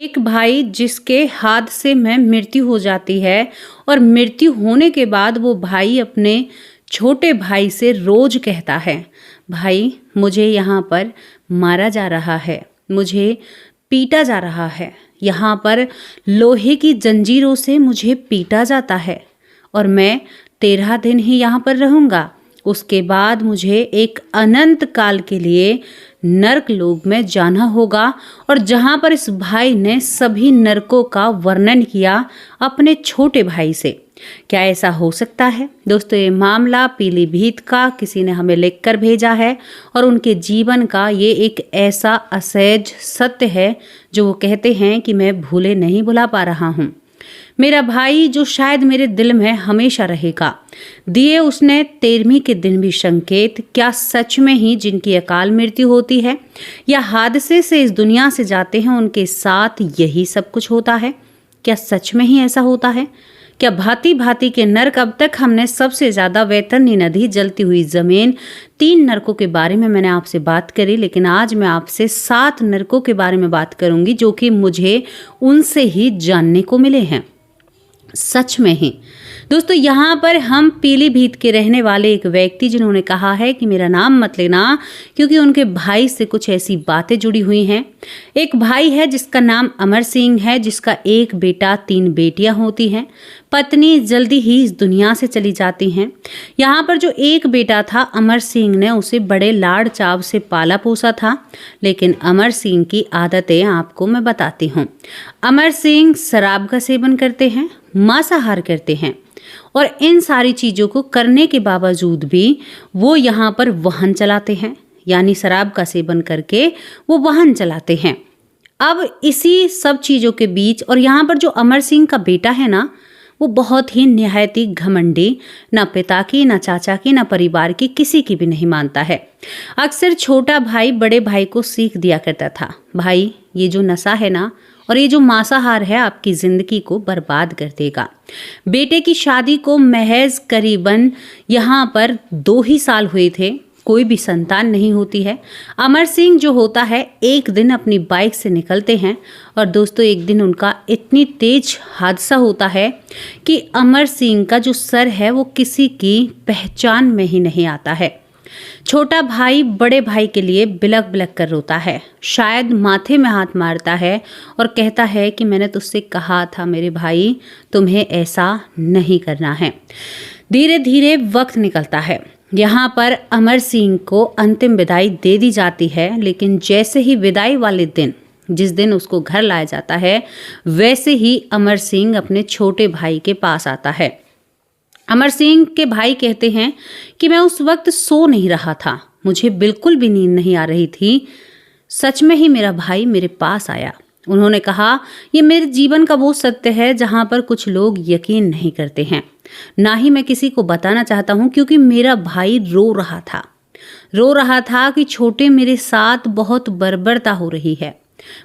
एक भाई जिसके हादसे में मृत्यु हो जाती है और मृत्यु होने के बाद वो भाई अपने छोटे भाई से रोज कहता है, भाई मुझे यहाँ पर मारा जा रहा है, मुझे पीटा जा रहा है, यहाँ पर लोहे की जंजीरों से मुझे पीटा जाता है और मैं 13 दिन ही यहाँ पर रहूँगा। उसके बाद मुझे एक अनंत काल के लिए नरक लोक में जाना होगा। और जहाँ पर इस भाई ने सभी नरकों का वर्णन किया अपने छोटे भाई से। क्या ऐसा हो सकता है? दोस्तों, ये मामला पीलीभीत का किसी ने हमें लिखकर भेजा है और उनके जीवन का ये एक ऐसा असहज सत्य है जो वो कहते हैं कि मैं भूले नहीं भुला पा रहा हूँ। मेरा भाई जो शायद मेरे दिल में हमेशा रहेगा। दिए उसने 13वीं के दिन भी संकेत। क्या सच में ही जिनकी अकाल मृत्यु होती है या हादसे से इस दुनिया से जाते हैं उनके साथ यही सब कुछ होता है? क्या सच में ही ऐसा होता है? क्या भांति भांति के नरक? अब तक हमने सबसे ज्यादा वैतरणी नदी, जलती हुई जमीन, 3 नरकों के बारे में मैंने आपसे बात करी, लेकिन आज मैं आपसे 7 नरकों के बारे में बात करूंगी जो कि मुझे उनसे ही जानने को मिले हैं। सच में ही दोस्तों, यहाँ पर हम पीलीभीत के रहने वाले एक व्यक्ति जिन्होंने कहा है कि मेरा नाम मत लेना क्योंकि उनके भाई से कुछ ऐसी बातें जुड़ी हुई हैं। एक भाई है जिसका नाम अमर सिंह है, जिसका एक बेटा, 3 बेटियां होती हैं। पत्नी जल्दी ही इस दुनिया से चली जाती हैं। यहाँ पर जो एक बेटा था, अमर सिंह ने उसे बड़े लाड़ चाव से पाला पोसा था। लेकिन अमर सिंह की आदतें आपको मैं बताती हूँ। अमर सिंह शराब का सेवन करते हैं, मांसाहार करते हैं और इन सारी चीज़ों को करने के बावजूद भी वो यहाँ पर वाहन चलाते हैं, यानी शराब का सेवन करके वो वाहन चलाते हैं। अब इसी सब चीज़ों के बीच और यहाँ पर जो अमर सिंह का बेटा है ना, वो बहुत ही निहायत ही घमंडी, ना पिता की, ना चाचा की, ना परिवार की, किसी की भी नहीं मानता है। अक्सर छोटा भाई बड़े भाई को सीख दिया करता था, भाई ये जो नशा है ना और ये जो मांसाहार है आपकी ज़िंदगी को बर्बाद कर देगा। बेटे की शादी को महज करीबन यहाँ पर 2 ही साल हुए थे, कोई भी संतान नहीं होती है। अमर सिंह जो होता है एक दिन अपनी बाइक से निकलते हैं और दोस्तों एक दिन उनका इतनी तेज हादसा होता है कि अमर सिंह का जो सर है वो किसी की पहचान में ही नहीं आता है। छोटा भाई बड़े भाई के लिए बिलक बिलक कर रोता है, शायद माथे में हाथ मारता है और कहता है कि मैंने तुझसे कहा था मेरे भाई, तुम्हें ऐसा नहीं करना है। धीरे धीरे वक्त निकलता है। यहाँ पर अमर सिंह को अंतिम विदाई दे दी जाती है, लेकिन जैसे ही विदाई वाले दिन, जिस दिन उसको घर लाया जाता है, वैसे ही अमर सिंह अपने छोटे भाई के पास आता है। अमर सिंह के भाई कहते हैं कि मैं उस वक्त सो नहीं रहा था, मुझे बिल्कुल भी नींद नहीं आ रही थी। सच में ही मेरा भाई मेरे पास आया। उन्होंने कहा, ये मेरे जीवन का वो सत्य है जहाँ पर कुछ लोग यकीन नहीं करते हैं, ना ही मैं किसी को बताना चाहता हूँ, क्योंकि मेरा भाई रो रहा था कि छोटे मेरे साथ बहुत बर्बरता हो रही है,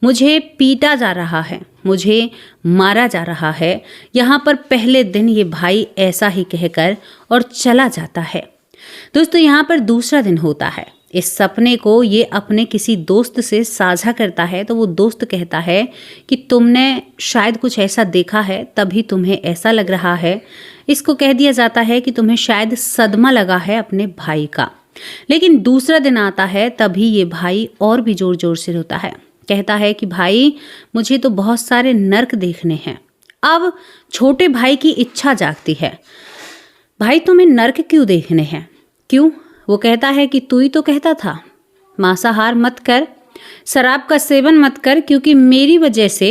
मुझे पीटा जा रहा है, मुझे मारा जा रहा है। यहाँ पर पहले दिन ये भाई ऐसा ही कहकर और चला जाता है। दोस्तों, यहाँ पर दूसरा दिन होता है। इस सपने को ये अपने किसी दोस्त से साझा करता है तो वो दोस्त कहता है कि तुमने शायद कुछ ऐसा देखा है तभी तुम्हें ऐसा लग रहा है। इसको कह दिया जाता है कि तुम्हें शायद सदमा लगा है अपने भाई का। लेकिन दूसरा दिन आता है, तभी ये भाई और भी जोर जोर से रोता है, कहता है कि भाई मुझे तो बहुत सारे नर्क देखने हैं। अब छोटे भाई की इच्छा जागती है, भाई तुम्हें नर्क क्यों देखने हैं? क्यों? वो कहता है कि तू ही तो कहता था मांसाहार मत कर, शराब का सेवन मत कर, क्योंकि मेरी वजह से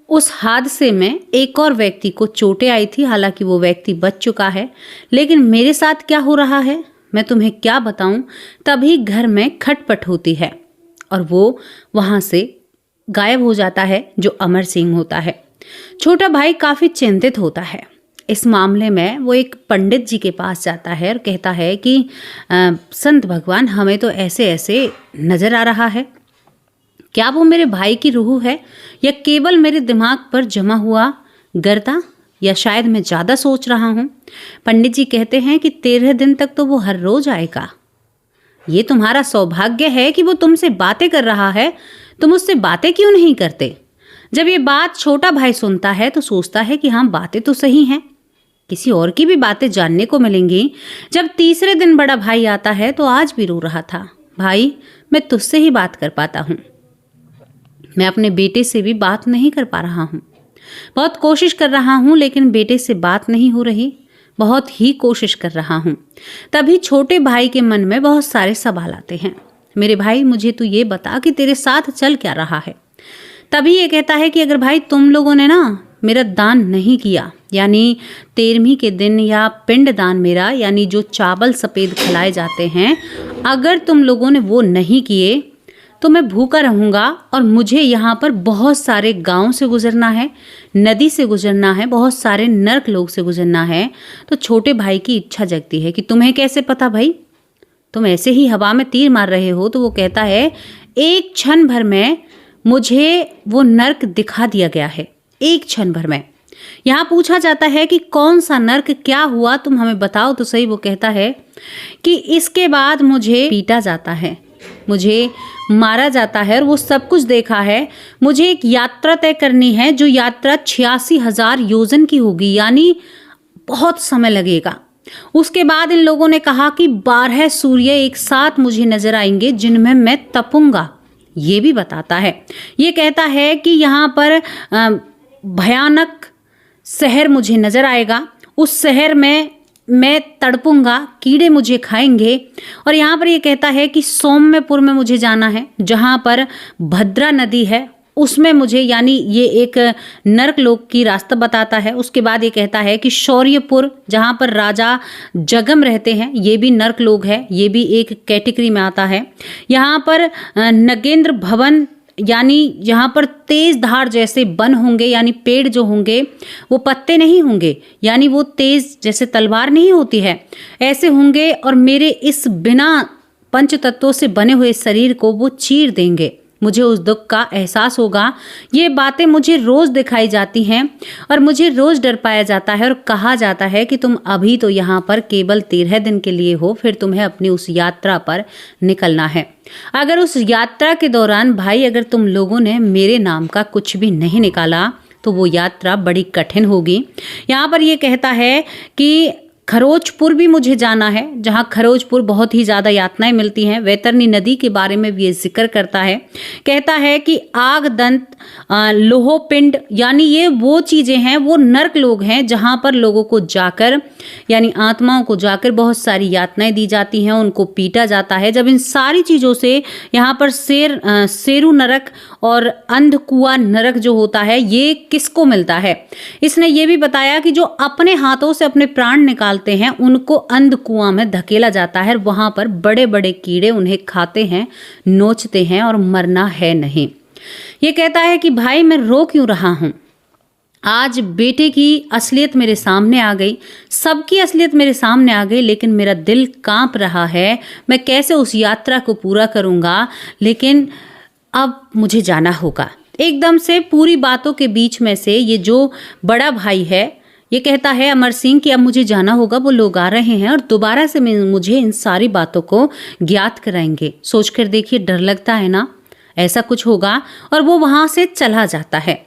उस हादसे में एक और व्यक्ति को चोटें आई थी। हालांकि वो व्यक्ति बच चुका है, लेकिन मेरे साथ क्या हो रहा है मैं तुम्हें क्या बताऊं। तभी घर में खटपट होती है और वो वहां से गायब हो जाता है, जो अमर सिंह होता है। छोटा भाई काफी चिंतित होता है। इस मामले में वो एक पंडित जी के पास जाता है और कहता है कि संत भगवान, हमें तो ऐसे ऐसे नजर आ रहा है, क्या वो मेरे भाई की रूह है या केवल मेरे दिमाग पर जमा हुआ गर्दा, या शायद मैं ज़्यादा सोच रहा हूँ। पंडित जी कहते हैं कि 13 दिन तक तो वो हर रोज आएगा। ये तुम्हारा सौभाग्य है कि वो तुमसे बातें कर रहा है, तुम उससे बातें क्यों नहीं करते? जब ये बात छोटा भाई सुनता है तो सोचता है कि हाँ, बातें तो सही हैं, किसी और की भी बातें जानने को मिलेंगी। जब तीसरे दिन बड़ा भाई आता है तो आज भी रो रहा था। भाई, मैं तुझसे ही बात कर पाता हूँ, मैं अपने बेटे से भी बात नहीं कर पा रहा हूँ। बहुत कोशिश कर रहा हूँ लेकिन बेटे से बात नहीं हो रही, बहुत ही कोशिश कर रहा हूँ। तभी छोटे भाई के मन में बहुत सारे सवाल आते हैं। मेरे भाई, मुझे तू ये बता कि तेरे साथ चल क्या रहा है। तभी ये कहता है कि अगर भाई तुम लोगों ने ना मेरा दान नहीं किया, यानी 13वीं के दिन या पिंड दान मेरा, यानी जो चावल सफ़ेद खिलाए जाते हैं, अगर तुम लोगों ने वो नहीं किए तो मैं भूखा रहूँगा और मुझे यहाँ पर बहुत सारे गांव से गुजरना है, नदी से गुजरना है, बहुत सारे नर्क लोग से गुजरना है। तो छोटे भाई की इच्छा जगती है कि तुम्हें कैसे पता भाई, तुम ऐसे ही हवा में तीर मार रहे हो। तो वो कहता है, एक क्षण भर में मुझे वो नर्क दिखा दिया गया है, एक क्षण भर में। यहाँ पूछा जाता है कि कौन सा नर्क, क्या हुआ, तुम हमें बताओ तो सही। वो कहता है कि इसके बाद मुझे पीटा जाता है, मुझे मारा जाता है और वो सब कुछ देखा है। मुझे एक यात्रा तय करनी है, जो यात्रा 86,000 योजन की होगी, यानी बहुत समय लगेगा। उसके बाद इन लोगों ने कहा कि 12 सूर्य एक साथ मुझे नजर आएंगे जिनमें मैं तपूंगा। ये भी बताता है, ये कहता है कि यहाँ पर भयानक शहर मुझे नजर आएगा, उस शहर में मैं तड़पूंगा, कीड़े मुझे खाएंगे। और यहाँ पर ये कहता है कि सौम्यपुर में मुझे जाना है, जहाँ पर भद्रा नदी है, उसमें मुझे, यानी ये एक नर्क लोक की रास्ता बताता है। उसके बाद ये कहता है कि शौर्यपुर, जहाँ पर राजा जगम रहते हैं, ये भी नर्क लोक है, ये भी एक कैटेगरी में आता है। यहाँ पर नगेंद्र भवन, यानी यहाँ पर तेज धार जैसे वन होंगे, यानी पेड़ जो होंगे वो पत्ते नहीं होंगे, यानी वो तेज जैसे तलवार नहीं होती है, ऐसे होंगे और मेरे इस बिना पंच तत्वों से बने हुए शरीर को वो चीर देंगे। मुझे उस दुख का एहसास होगा। ये बातें मुझे रोज़ दिखाई जाती हैं और मुझे रोज़ डर पाया जाता है और कहा जाता है कि तुम अभी तो यहाँ पर केवल 13 दिन के लिए हो, फिर तुम्हें अपनी उस यात्रा पर निकलना है। अगर उस यात्रा के दौरान भाई, अगर तुम लोगों ने मेरे नाम का कुछ भी नहीं निकाला तो वो यात्रा बड़ी कठिन होगी। यहाँ पर ये कहता है कि खरोचपुर भी मुझे जाना है, जहाँ खरोचपुर बहुत ही ज़्यादा यातनाएं मिलती हैं। वैतरनी नदी के बारे में भी ये जिक्र करता है, कहता है कि आग दंत, लोहोपिंड, यानी ये वो चीज़ें हैं, वो नर्क लोग हैं जहाँ पर लोगों को जाकर, यानी आत्माओं को जाकर बहुत सारी यातनाएं दी जाती हैं, उनको पीटा जाता है। जब इन सारी चीज़ों से यहाँ पर शेरू नरक और अंधकुआ नरक जो होता है, ये किसको मिलता है, इसने ये भी बताया कि जो अपने हाथों से अपने प्राण निकाल हैं उनको अंधकुआं में धकेला जाता है। वहां पर बड़े बड़े कीड़े उन्हें खाते हैं, नोचते हैं और मरना है नहीं। ये कहता है कि भाई, मैं रो क्यों रहा हूं, आज बेटे की असलियत मेरे सामने आ गई, सबकी असलियत मेरे सामने आ गई, लेकिन मेरा दिल कांप रहा है। मैं कैसे उस यात्रा को पूरा करूंगा, लेकिन अब मुझे जाना होगा। एकदम से पूरी बातों के बीच में से ये जो बड़ा भाई है, ये कहता है अमर सिंह कि अब मुझे जाना होगा, वो लोग आ रहे हैं और दोबारा से मुझे इन सारी बातों को ज्ञात कराएंगे। सोचकर देखिए, डर लगता है ना, ऐसा कुछ होगा। और वो वहां से चला जाता है।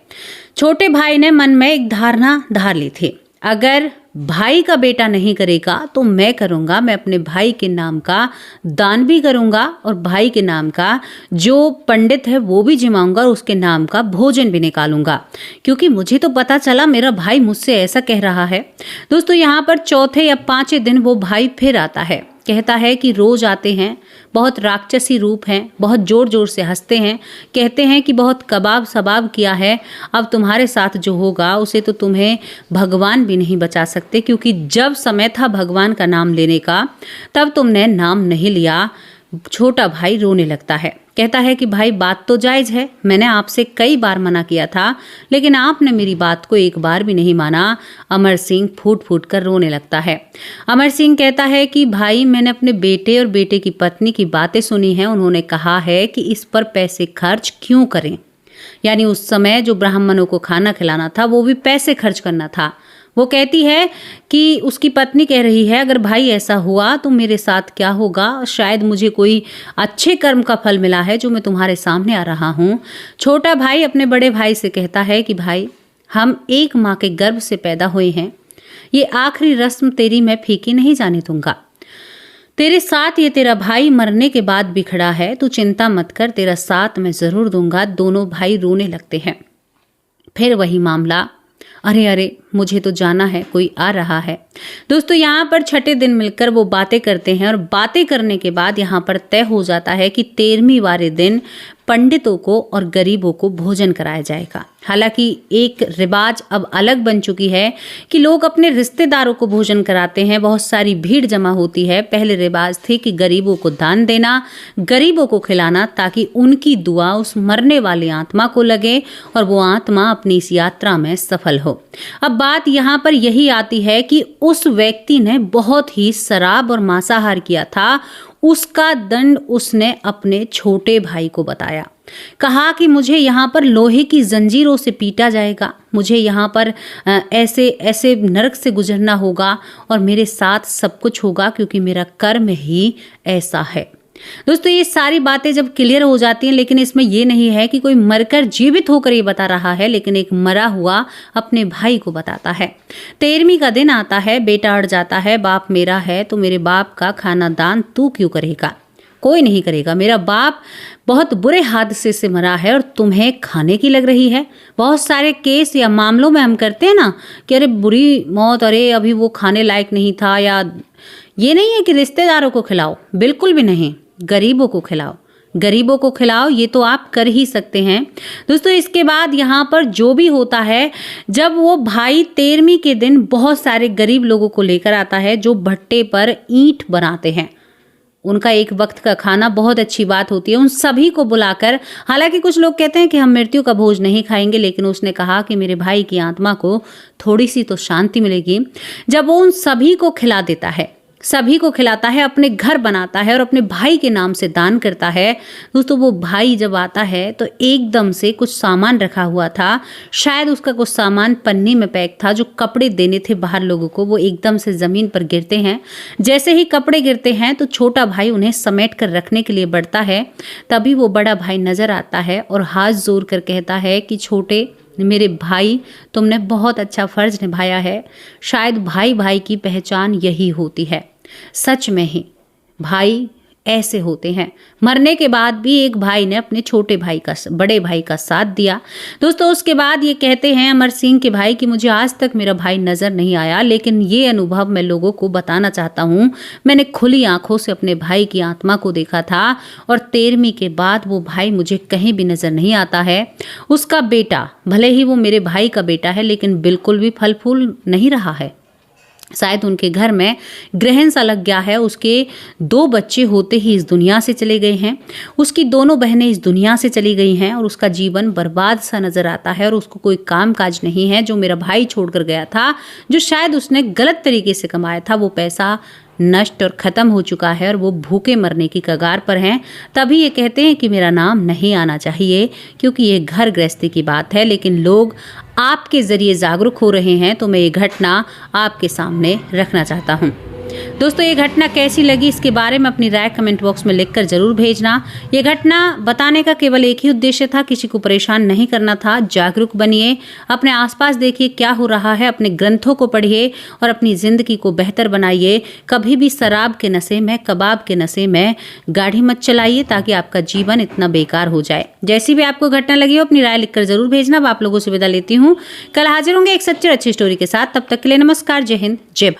छोटे भाई ने मन में एक धारणा धार ली थी, अगर भाई का बेटा नहीं करेगा तो मैं करूँगा। मैं अपने भाई के नाम का दान भी करूँगा और भाई के नाम का जो पंडित है वो भी जिमाऊँगा और उसके नाम का भोजन भी निकालूंगा, क्योंकि मुझे तो पता चला मेरा भाई मुझसे ऐसा कह रहा है। दोस्तों, यहाँ पर चौथे या पांचवें दिन वो भाई फिर आता है। कहता है कि रोज आते हैं, बहुत राक्षसी रूप हैं, बहुत जोर जोर से हंसते हैं, कहते हैं कि बहुत कबाब सबाब किया है, अब तुम्हारे साथ जो होगा उसे तो तुम्हें भगवान भी नहीं बचा सकते, क्योंकि जब समय था भगवान का नाम लेने का तब तुमने नाम नहीं लिया। छोटा भाई रोने लगता है, कहता है कि भाई बात तो जायज़ है, मैंने आपसे कई बार मना किया था लेकिन आपने मेरी बात को एक बार भी नहीं माना। अमर सिंह फूट फूट कर रोने लगता है। अमर सिंह कहता है कि भाई, मैंने अपने बेटे और बेटे की पत्नी की बातें सुनी हैं, उन्होंने कहा है कि इस पर पैसे खर्च क्यों करें, यानी उस समय जो ब्राह्मणों को खाना खिलाना था वो भी पैसे खर्च करना था, वो कहती है कि उसकी पत्नी कह रही है, अगर भाई ऐसा हुआ तो मेरे साथ क्या होगा? शायद मुझे कोई अच्छे कर्म का फल मिला है जो मैं तुम्हारे सामने आ रहा हूँ। छोटा भाई अपने बड़े भाई से कहता है कि भाई, हम एक माँ के गर्भ से पैदा हुए हैं, ये आखिरी रस्म तेरी मैं फीकी नहीं जाने दूंगा। तेरे साथ ये तेरा भाई मरने के बाद बिखड़ा है, तू चिंता मत कर, तेरा साथ मैं जरूर दूंगा। दोनों भाई रोने लगते हैं। फिर वही मामला, अरे अरे मुझे तो जाना है, कोई आ रहा है। दोस्तों यहाँ पर छठे दिन मिलकर वो बातें करते हैं और बातें करने के बाद यहाँ पर तय हो जाता है कि 13वीं वाले दिन पंडितों को और गरीबों को भोजन कराया जाएगा। हालांकि एक रिवाज अब अलग बन चुकी है कि लोग अपने रिश्तेदारों को भोजन कराते हैं, बहुत सारी भीड़ जमा होती है। पहले रिवाज थे कि गरीबों को दान देना, गरीबों को खिलाना, ताकि उनकी दुआ उस मरने वाली आत्मा को लगे और वो आत्मा अपनी इस यात्रा में सफल हो। अब बात यहाँ पर यही आती है कि उस व्यक्ति ने बहुत ही शराब और मांसाहार किया था, उसका दंड उसने अपने छोटे भाई को बताया। कहा कि मुझे यहाँ पर लोहे की जंजीरों से पीटा जाएगा, मुझे यहाँ पर ऐसे ऐसे नरक से गुजरना होगा और मेरे साथ सब कुछ होगा क्योंकि मेरा कर्म ही ऐसा है। दोस्तों ये सारी बातें जब क्लियर हो जाती हैं, लेकिन इसमें ये नहीं है कि कोई मरकर जीवित होकर ये बता रहा है, लेकिन एक मरा हुआ अपने भाई को बताता है। 13वीं का दिन आता है, बेटा अड़ जाता है, बाप मेरा है तो मेरे बाप का खाना दान तू क्यों करेगा? कोई नहीं करेगा, मेरा बाप बहुत बुरे हादसे से मरा है और तुम्हें खाने की लग रही है। बहुत सारे केस या मामलों में हम करते हैं ना कि अरे बुरी मौत, अरे अभी वो खाने लायक नहीं था, या ये नहीं है कि रिश्तेदारों को खिलाओ, बिल्कुल भी नहीं, गरीबों को खिलाओ, गरीबों को खिलाओ, ये तो आप कर ही सकते हैं। दोस्तों इसके बाद यहाँ पर जो भी होता है, जब वो भाई 13वीं के दिन बहुत सारे गरीब लोगों को लेकर आता है जो भट्टे पर ईंट बनाते हैं, उनका एक वक्त का खाना बहुत अच्छी बात होती है, उन सभी को बुलाकर, हालांकि कुछ लोग कहते हैं कि हम मृत्यु का भोज नहीं खाएंगे, लेकिन उसने कहा कि मेरे भाई की आत्मा को थोड़ी सी तो शांति मिलेगी। जब वो उन सभी को खिला देता है, सभी को खिलाता है, अपने घर बनाता है और अपने भाई के नाम से दान करता है। दोस्तों वो भाई जब आता है तो एकदम से कुछ सामान रखा हुआ था, शायद उसका कुछ सामान पन्नी में पैक था, जो कपड़े देने थे बाहर लोगों को, वो एकदम से ज़मीन पर गिरते हैं। जैसे ही कपड़े गिरते हैं तो छोटा भाई उन्हें समेट कर रखने के लिए बढ़ता है, तभी वो बड़ा भाई नज़र आता है और हाथ जोड़ कर कहता है कि छोटे मेरे भाई, तुमने बहुत अच्छा फर्ज निभाया है। शायद भाई भाई की पहचान यही होती है। सच में ही भाई ऐसे होते हैं। मरने के बाद भी एक भाई ने अपने छोटे भाई का, बड़े भाई का साथ दिया। दोस्तों उसके बाद ये कहते हैं अमर सिंह के भाई कि मुझे आज तक मेरा भाई नज़र नहीं आया, लेकिन ये अनुभव मैं लोगों को बताना चाहता हूँ। मैंने खुली आंखों से अपने भाई की आत्मा को देखा था और 13वीं के बाद वो भाई मुझे कहीं भी नज़र नहीं आता है। उसका बेटा, भले ही वो मेरे भाई का बेटा है, लेकिन बिल्कुल भी फल फूल नहीं रहा है। शायद उनके घर में ग्रहण सा लग गया है। उसके 2 बच्चे होते ही इस दुनिया से चले गए हैं, उसकी दोनों बहनें इस दुनिया से चली गई हैं और उसका जीवन बर्बाद सा नजर आता है और उसको कोई काम काज नहीं है। जो मेरा भाई छोड़कर गया था, जो शायद उसने गलत तरीके से कमाया था, वो पैसा नष्ट और ख़त्म हो चुका है और वो भूखे मरने की कगार पर हैं। तभी ये कहते हैं कि मेरा नाम नहीं आना चाहिए, क्योंकि ये घर गृहस्थी की बात है, लेकिन लोग आपके ज़रिए जागरूक हो रहे हैं, तो मैं ये घटना आपके सामने रखना चाहता हूँ। दोस्तों ये घटना कैसी लगी, इसके बारे में अपनी राय कमेंट बॉक्स में लिखकर जरूर भेजना। ये घटना बताने का केवल एक ही उद्देश्य था, किसी को परेशान नहीं करना था। जागरूक बनिए, अपने आसपास देखिए क्या हो रहा है, अपने ग्रंथों को पढ़िए और अपनी जिंदगी को बेहतर बनाइए। कभी भी शराब के नशे में, कबाब के नशे में गाड़ी मत चलाइए, ताकि आपका जीवन इतना बेकार हो जाए। जैसी भी आपको घटना लगी हो अपनी राय लिखकर जरूर भेजना। अब आप लोगों से विदा लेती हूँ, कल हाजिर होंगे एक सच्ची और अच्छी स्टोरी के साथ। तब तक के लिए नमस्कार, जय हिंद, जय भारत।